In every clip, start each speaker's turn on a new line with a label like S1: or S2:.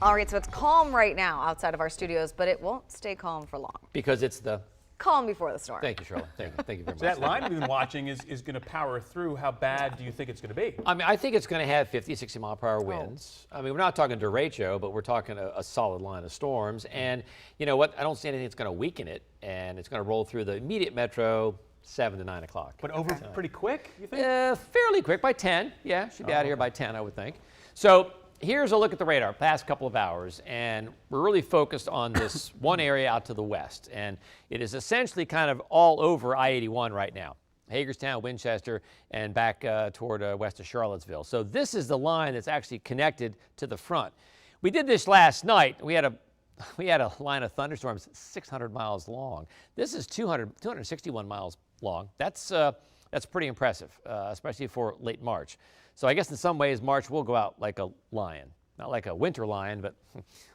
S1: All right, so it's calm right now outside of our studios, but it won't stay calm for long.
S2: Because it's the
S1: calm before the storm.
S2: Thank you, Shirley. Thank you very much.
S3: So that line we've been watching is going to power through. How bad do you think it's going to be?
S2: I mean, I think it's going to have 50, 60 mile per hour winds. I mean, we're not talking derecho, but we're talking a solid line of storms. And you know what? I don't see anything that's going to weaken it. And it's going to roll through the immediate metro 7 to 9 o'clock.
S3: But over pretty quick, you think?
S2: Fairly quick, by 10. Yeah, should be out of here by 10, I would think. So here's a look at the radar past couple of hours, and we're really focused on this one area out to the west, and it is essentially kind of all over I-81 right now. Hagerstown, Winchester, and back toward west of Charlottesville. So this is the line that's actually connected to the front. We did this last night. We had a line of thunderstorms 600 miles long. This is 261 miles long. That's pretty impressive, especially for late March. So I guess in some ways, March will go out like a lion. Not like a winter lion, but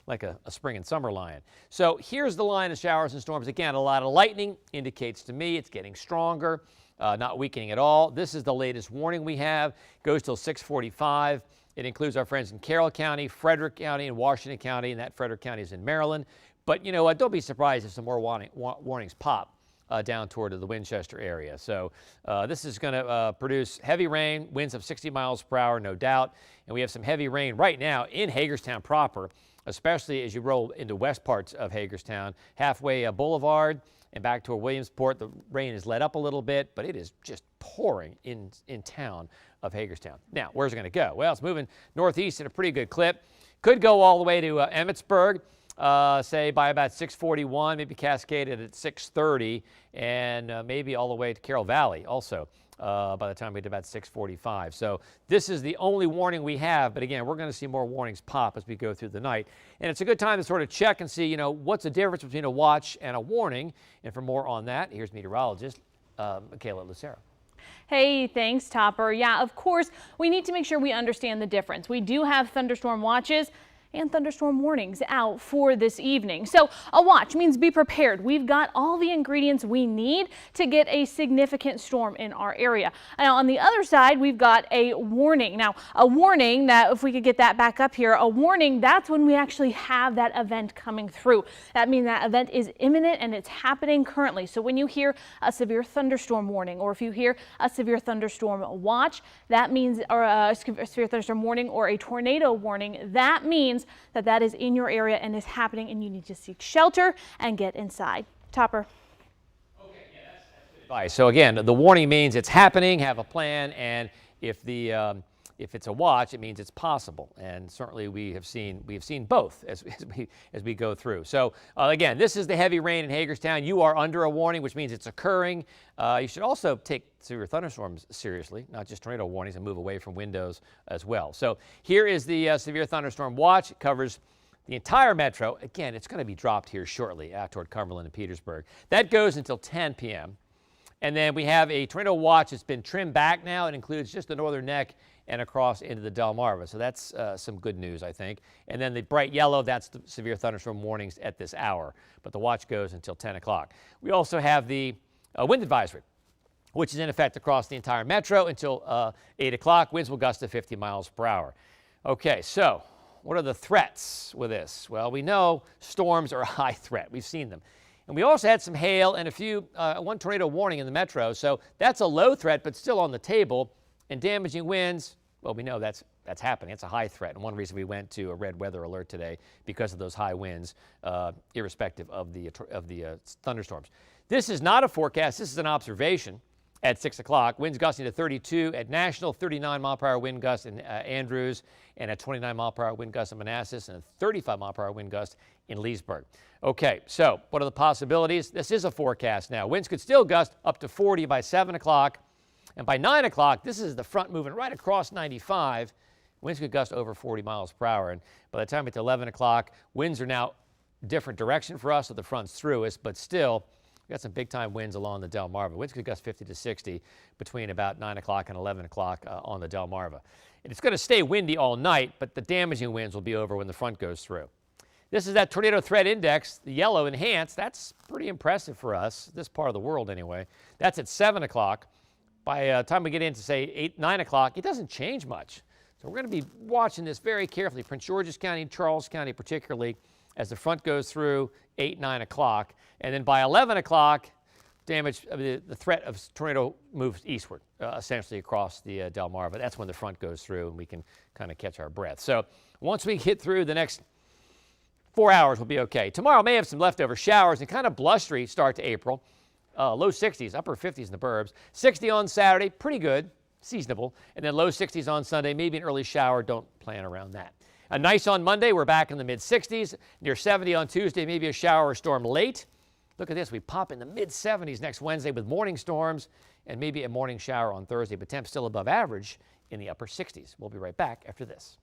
S2: like a spring and summer lion. So here's the line of showers and storms. Again, a lot of lightning indicates to me it's getting stronger, not weakening at all. This is the latest warning we have. It goes till 6:45. It includes our friends in Carroll County, Frederick County, and Washington County, and that Frederick County is in Maryland. But you know what? Don't be surprised if some more warnings pop down toward the Winchester area. So this is going to produce heavy rain, winds of 60 miles per hour, no doubt. And we have some heavy rain right now in Hagerstown proper, especially as you roll into west parts of Hagerstown, halfway Boulevard and back toward Williamsport. The rain has let up a little bit, but it is just pouring in town of Hagerstown. Now, where's it going to go? Well, it's moving northeast at a pretty good clip. Could go all the way to Emmitsburg. Say by about 6:41, maybe cascaded at 6:30, and maybe all the way to Carroll Valley also by the time we get to about 6:45. So this is the only warning we have, but again, we're going to see more warnings pop as we go through the night. And it's a good time to sort of check and see, you know, what's the difference between a watch and a warning. And for more on that, here's meteorologist Michaela Lucero.
S4: Hey, thanks, Topper. Yeah, of course, we need to make sure we understand the difference. We do have thunderstorm watches and thunderstorm warnings out for this evening. So a watch means be prepared. We've got all the ingredients we need to get a significant storm in our area. Now on the other side, we've got a warning. Now a warning, that if we could get that back up here, a warning, that's when we actually have that event coming through. That means that event is imminent and it's happening currently. So when you hear a severe thunderstorm warning, or if you hear a severe thunderstorm watch, that means, or a severe thunderstorm warning or a tornado warning, that means that is in your area and is happening, and you need to seek shelter and get inside. Topper.
S2: Okay, yeah, that's good advice. So again, the warning means it's happening, have a plan, and if it's a watch, it means it's possible. And certainly we have seen both as we go through. So again, this is the heavy rain in Hagerstown. You are under a warning, which means it's occurring. You should also take severe thunderstorms seriously, not just tornado warnings, and move away from windows as well. So here is the severe thunderstorm watch. It covers the entire metro. Again, it's going to be dropped here shortly out toward Cumberland and Petersburg. That goes until 10 p.m. And then we have a tornado watch that's been trimmed back now. It includes just the northern neck and across into the Delmarva. So that's some good news, I think. And then the bright yellow, that's the severe thunderstorm warnings at this hour. But the watch goes until 10 o'clock. We also have the wind advisory, which is in effect across the entire metro until 8 o'clock. Winds will gust to 50 miles per hour. Okay, so what are the threats with this? Well, we know storms are a high threat. We've seen them. And we also had some hail and one tornado warning in the metro. So that's a low threat, but still on the table. And damaging winds, well, we know that's happening. It's a high threat. And one reason we went to a red weather alert today, because of those high winds, irrespective of the thunderstorms. This is not a forecast. This is an observation at 6 o'clock. Winds gusting to 32 at National, 39 mile per hour wind gust in Andrews, and a 29 mile per hour wind gust in Manassas, and a 35 mile per hour wind gust in Leesburg. Okay, so what are the possibilities? This is a forecast now. Winds could still gust up to 40 by 7 o'clock. And by 9 o'clock, this is the front moving right across 95. Winds could gust over 40 miles per hour. And by the time it's 11 o'clock, winds are now different direction for us, so the front's through us, but still, we've got some big-time winds along the Delmarva. Winds could gust 50 to 60 between about 9 o'clock and 11 o'clock on the Delmarva. And it's going to stay windy all night, but the damaging winds will be over when the front goes through. This is that tornado threat index, the yellow enhanced. That's pretty impressive for us, this part of the world anyway. That's at 7 o'clock. By the time we get into, say, 8, 9 o'clock, it doesn't change much. So we're going to be watching this very carefully, Prince George's County, Charles County particularly, as the front goes through 8, 9 o'clock. And then by 11 o'clock, the threat of tornado moves eastward, essentially across the Delmarva. That's when the front goes through and we can kind of catch our breath. So once we hit through the next 4 hours, we'll be okay. Tomorrow may have some leftover showers and kind of blustery start to April. Low 60s, upper 50s in the burbs. 60 on Saturday, pretty good, seasonable. And then low 60s on Sunday, maybe an early shower. Don't plan around that. Nice on Monday. We're back in the mid 60s. Near 70 on Tuesday, maybe a shower or storm late. Look at this. We pop in the mid 70s next Wednesday with morning storms and maybe a morning shower on Thursday, but temps still above average in the upper 60s. We'll be right back after this.